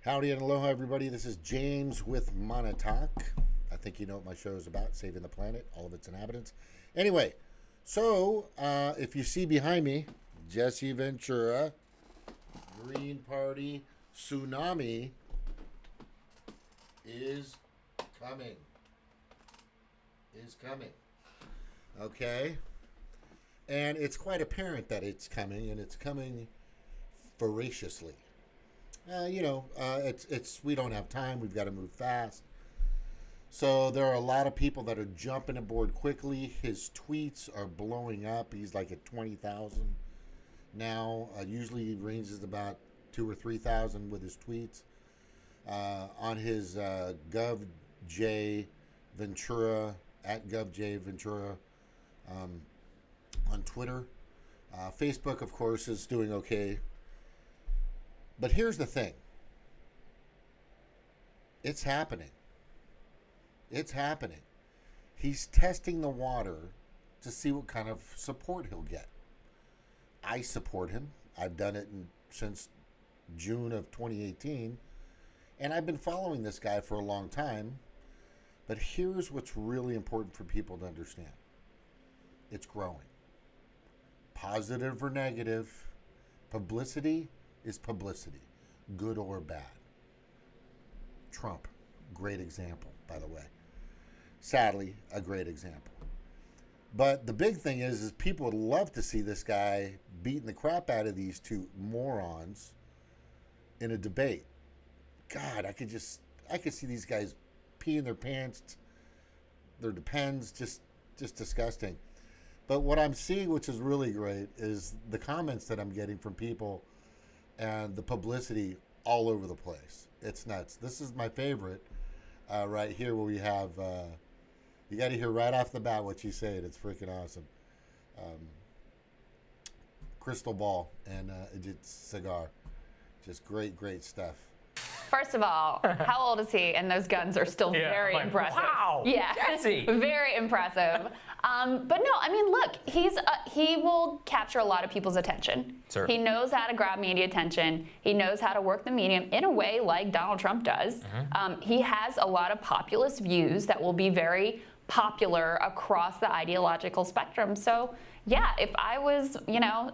Howdy and aloha, everybody. This is James with Monotalk. I think you know what my show is about, saving the planet, all of its inhabitants. Anyway, so if you see behind me, Jesse Ventura, Green Party, Tsunami is coming. Okay? And it's quite apparent that it's coming, and it's coming voraciously. It's we don't have time. We've got to move fast. So there are a lot of people that are jumping aboard quickly. His tweets are blowing up. He's like at 20,000 now. Usually he ranges about 2,000 or 3,000 with his tweets. On his GovJ Ventura at GovJ Ventura on Twitter. Facebook, of course, is doing okay. But here's the thing. It's happening. He's testing the water to see what kind of support he'll get. I support him. I've done it since June of 2018. And I've been following this guy for a long time. But here's what's really important for people to understand. It's growing. Positive or negative, publicity is publicity, good or bad. Trump, great example, by the way. Sadly, a great example. But the big thing is people would love to see this guy beating the crap out of these two morons in a debate. God, I could see these guys peeing their pants, their depends, just disgusting. But what I'm seeing, which is really great, is the comments that I'm getting from people and the publicity all over the place. It's nuts. This is my favorite right here, where we have, you got to hear right off the bat what she's saying. It's freaking awesome. Crystal Ball and Ajit Cigar. Just great stuff. First of all, how old is he? And those guns are still very impressive. Wow, yeah, Jesse. Very impressive. But no, I mean, look, he will capture a lot of people's attention. Sure. He knows how to grab media attention. He knows how to work the medium in a way like Donald Trump does. Mm-hmm. He has a lot of populist views that will be very popular across the ideological spectrum. So yeah, if I was,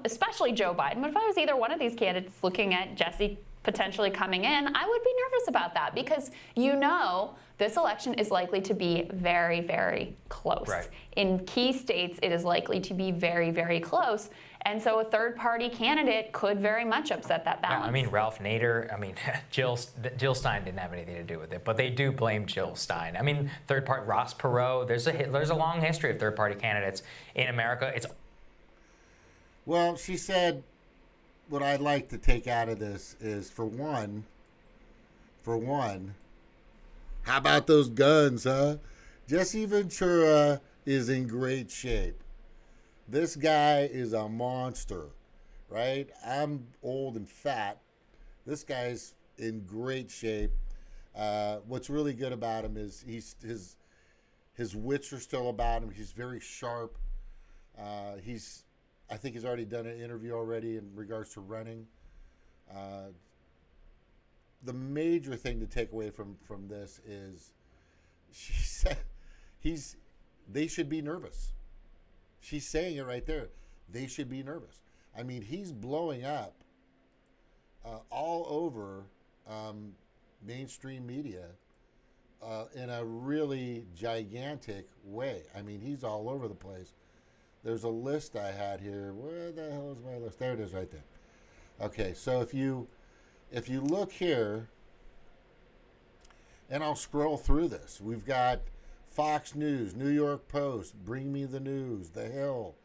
especially Joe Biden, but if I was either one of these candidates looking at Jesse potentially coming in, I would be nervous about that because this election is likely to be very, very close. Right. In key states, it is likely to be very, very close. And so a third-party candidate could very much upset that balance. Yeah, I mean, Ralph Nader, Jill Stein didn't have anything to do with it, but they do blame Jill Stein. I mean, third-party, Ross Perot, there's a long history of third-party candidates in America. Well, she said, what I'd like to take out of this is, for one, how about those guns, huh? Jesse Ventura is in great shape. This guy is a monster, right? I'm old and fat. This guy's in great shape. What's really good about him is his wits are still about him. He's very sharp. I think he's already done an interview already in regards to running. The major thing to take away from this is she said they should be nervous. She's saying it right there. They should be nervous. I mean, he's blowing up all over mainstream media in a really gigantic way. I mean, he's all over the place. There's a list I had here. Where the hell is my list? There it is right there. Okay, so if you look here, and I'll scroll through this, we've got Fox News, New York Post, Bring Me the News, The Hill,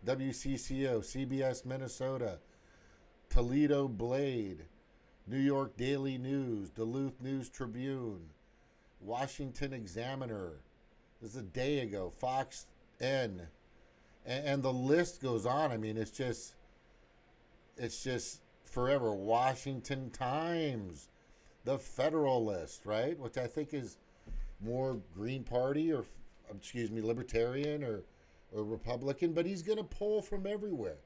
WCCO, CBS Minnesota, Toledo Blade, New York Daily News, Duluth News Tribune, Washington Examiner. This is a day ago. Fox N. And the list goes on. I mean, it's just forever. Washington Times, the Federalist, right? Which I think is more Green Party or, Libertarian or Republican, but he's going to pull from everywhere.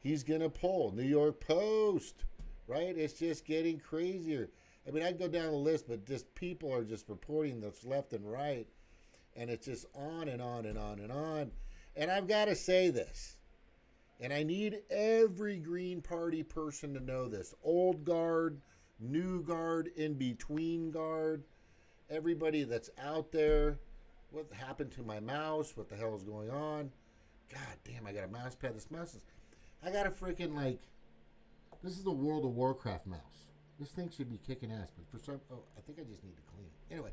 He's going to pull. New York Post, right? It's just getting crazier. I mean, I'd go down the list, but just people are just reporting this left and right, and it's just on and on and on and on. And I've got to say this, and I need every Green Party person to know this. Old guard, new guard, in between guard, everybody that's out there. What happened to my mouse? What the hell is going on? God damn, I got a mouse pad. This mouse is... I got a freaking, like... This is the World of Warcraft mouse. This thing should be kicking ass, but for some... Oh, I think I just need to clean it. Anyway.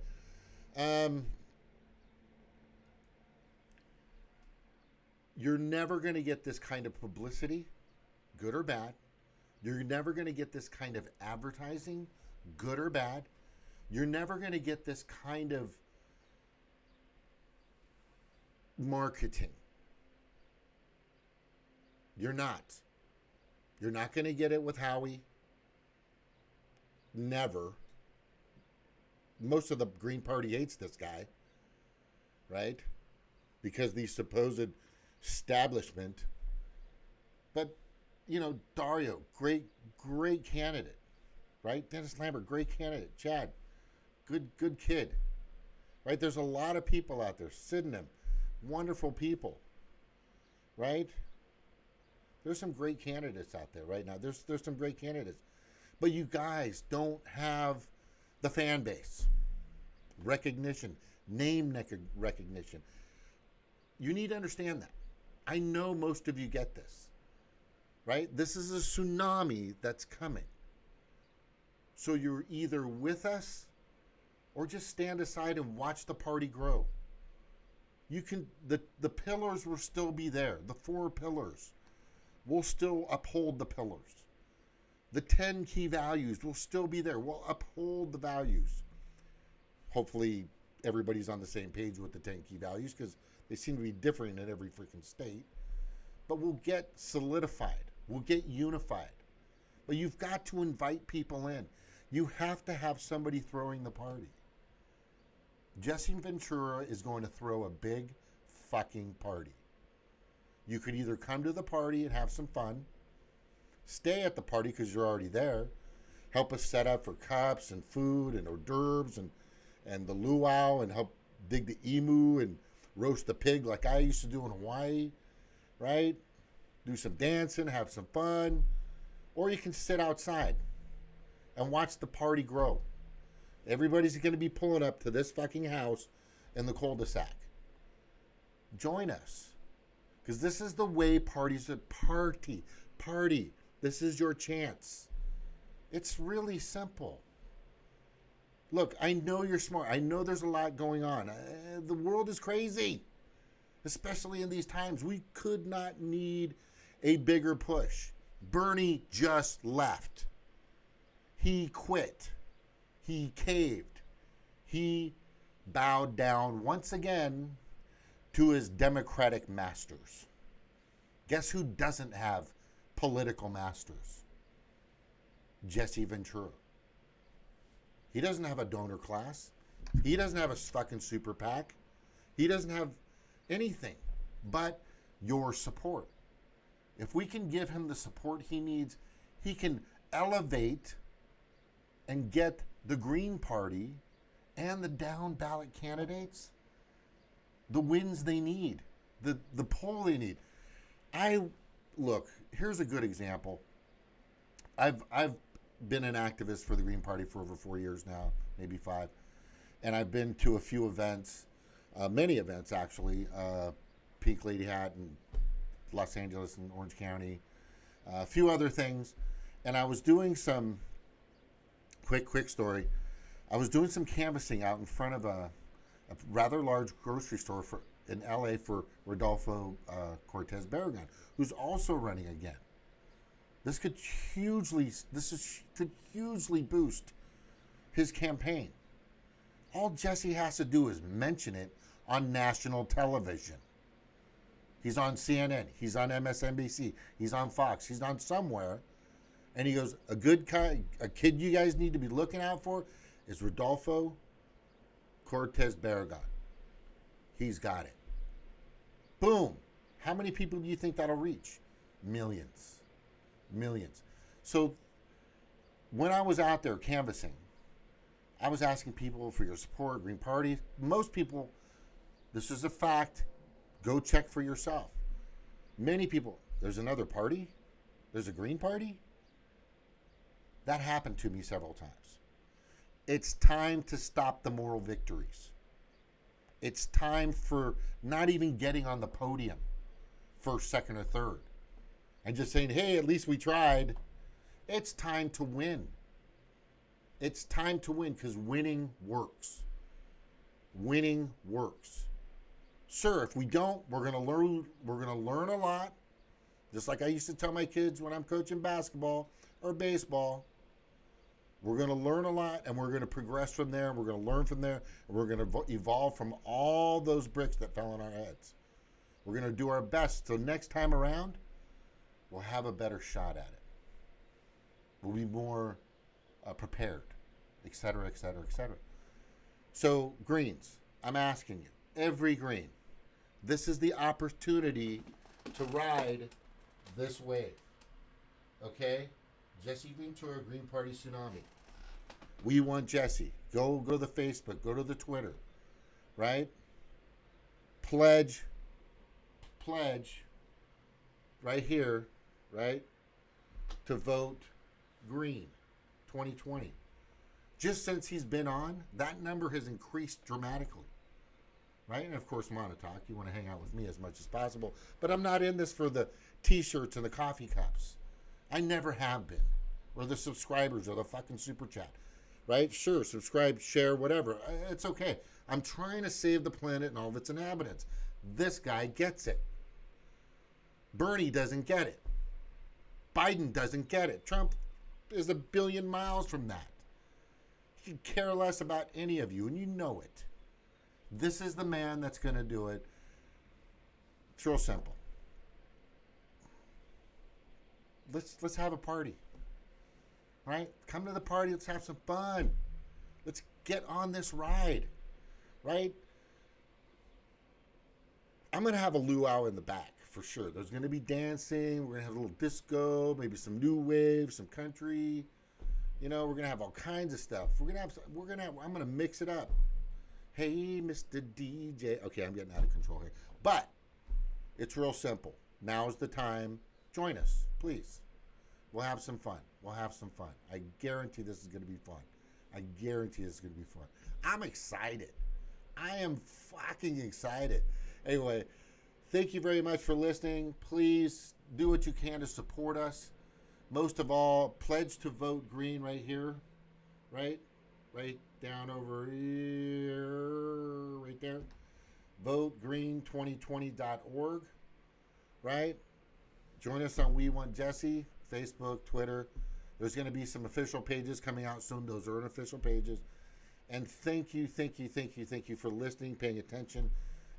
You're never going to get this kind of publicity, good or bad. You're never going to get this kind of advertising, good or bad. You're never going to get this kind of marketing. You're not. You're not going to get it with Howie. Never. Most of the Green Party hates this guy, right? Because the supposed establishment. But, you know, Dario, great candidate, right? Dennis Lambert, great candidate. Chad, good kid, right? There's a lot of people out there. Sydenham, wonderful people, right? There's some great candidates out there right now. There's some great candidates. But you guys don't have the fan base, recognition, name recognition. You need to understand that. I know most of you get this, right? This is a tsunami that's coming. So you're either with us or just stand aside and watch the party grow. You can, the pillars will still be there. The 4 pillars will still uphold the pillars. The 10 key values will still be there. We'll uphold the values. Hopefully everybody's on the same page with the 10 key values because they seem to be differing in every freaking state. But we'll get solidified. We'll get unified. But you've got to invite people in. You have to have somebody throwing the party. Jesse Ventura is going to throw a big fucking party. You could either come to the party and have some fun, stay at the party because you're already there, help us set up for cups and food and hors d'oeuvres and the luau and help dig the emu and roast the pig like I used to do in Hawaii, right? Do some dancing, have some fun. Or you can sit outside and watch the party grow. Everybody's going to be pulling up to this fucking house in the cul-de-sac. Join us. Because this is the way parties are. Party. This is your chance. It's really simple. Look, I know you're smart. I know there's a lot going on. The world is crazy. Especially in these times. We could not need a bigger push. Bernie just left. He quit. He caved. He bowed down once again to his Democratic masters. Guess who doesn't have political masters? Jesse Ventura. He doesn't have a donor class. He doesn't have a fucking super PAC. He doesn't have anything but your support. If we can give him the support he needs, he can elevate and get the Green Party and the down ballot candidates the wins they need, the poll they need. Look, here's a good example. I've been an activist for the Green Party for over 4 years now, maybe 5. And I've been to a few events, many events actually, Pink Lady Hat in Los Angeles and Orange County, a few other things. And I was doing some, quick story, I was doing some canvassing out in front of a rather large grocery store in LA for Rodolfo Cortez Barragan, who's also running again. This could hugely boost his campaign. All Jesse has to do is mention it on national television. He's on CNN, he's on MSNBC, he's on Fox, he's on somewhere, and he goes, a kid you guys need to be looking out for is Rodolfo Cortez Barragan. He's got it. Boom. How many people do you think that'll reach? Millions. So when I was out there canvassing, I was asking people for your support, Green Party. Most people, this is a fact. Go check for yourself. Many people, there's another party? There's a Green Party? That happened to me several times. It's time to stop the moral victories. It's time for not even getting on the podium first, second, or third. And just saying, hey, at least we tried. It's time to win. It's time to win because winning works. Winning works. Sure, if we don't, we're gonna learn a lot. Just like I used to tell my kids when I'm coaching basketball or baseball. We're going to learn a lot, and we're going to progress from there. We're going to learn from there, and we're going to evolve from all those bricks that fell on our heads. We're going to do our best. So next time around, we'll have a better shot at it. We'll be more prepared, et cetera, et cetera, et cetera. So greens, I'm asking you, every green, this is the opportunity to ride this wave. Okay? Jesse Ventura, Green Party Tsunami. We want Jesse. Go to the Facebook. Go to the Twitter. Right? Pledge. Right here. Right? To vote green 2020. Just since he's been on, that number has increased dramatically. Right? And of course, Montauk, you want to hang out with me as much as possible. But I'm not in this for the t-shirts and the coffee cups. I never have been. Or the subscribers or the fucking super chat. Right? Sure, subscribe, share, whatever. It's okay. I'm trying to save the planet and all of its inhabitants. This guy gets it. Bernie doesn't get it. Biden doesn't get it. Trump is a billion miles from that. He could care less about any of you, and you know it. This is the man that's going to do it. It's real simple. Let's have a party. Right? Come to the party. Let's have some fun. Let's get on this ride. Right? I'm going to have a luau in the back for sure. There's going to be dancing. We're going to have a little disco, maybe some new wave, some country. You know, we're going to have all kinds of stuff. I'm going to mix it up. Hey, Mr. DJ. Okay, I'm getting out of control here. But it's real simple. Now's the time. Join us, please. We'll have some fun. I guarantee this is going to be fun. I'm excited. I am fucking excited. Anyway, thank you very much for listening. Please do what you can to support us. Most of all, pledge to vote green right here. Right down over here. Right there. VoteGreen2020.org. Right? Join us on We Want Jesse, Facebook, Twitter. There's going to be some official pages coming out soon. Those are unofficial pages. And thank you for listening, paying attention,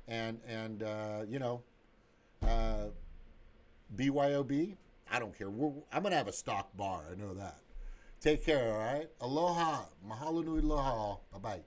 and BYOB. I don't care. I'm going to have a stock bar. I know that. Take care, all right? Aloha. Mahalo nui loha. Bye-bye.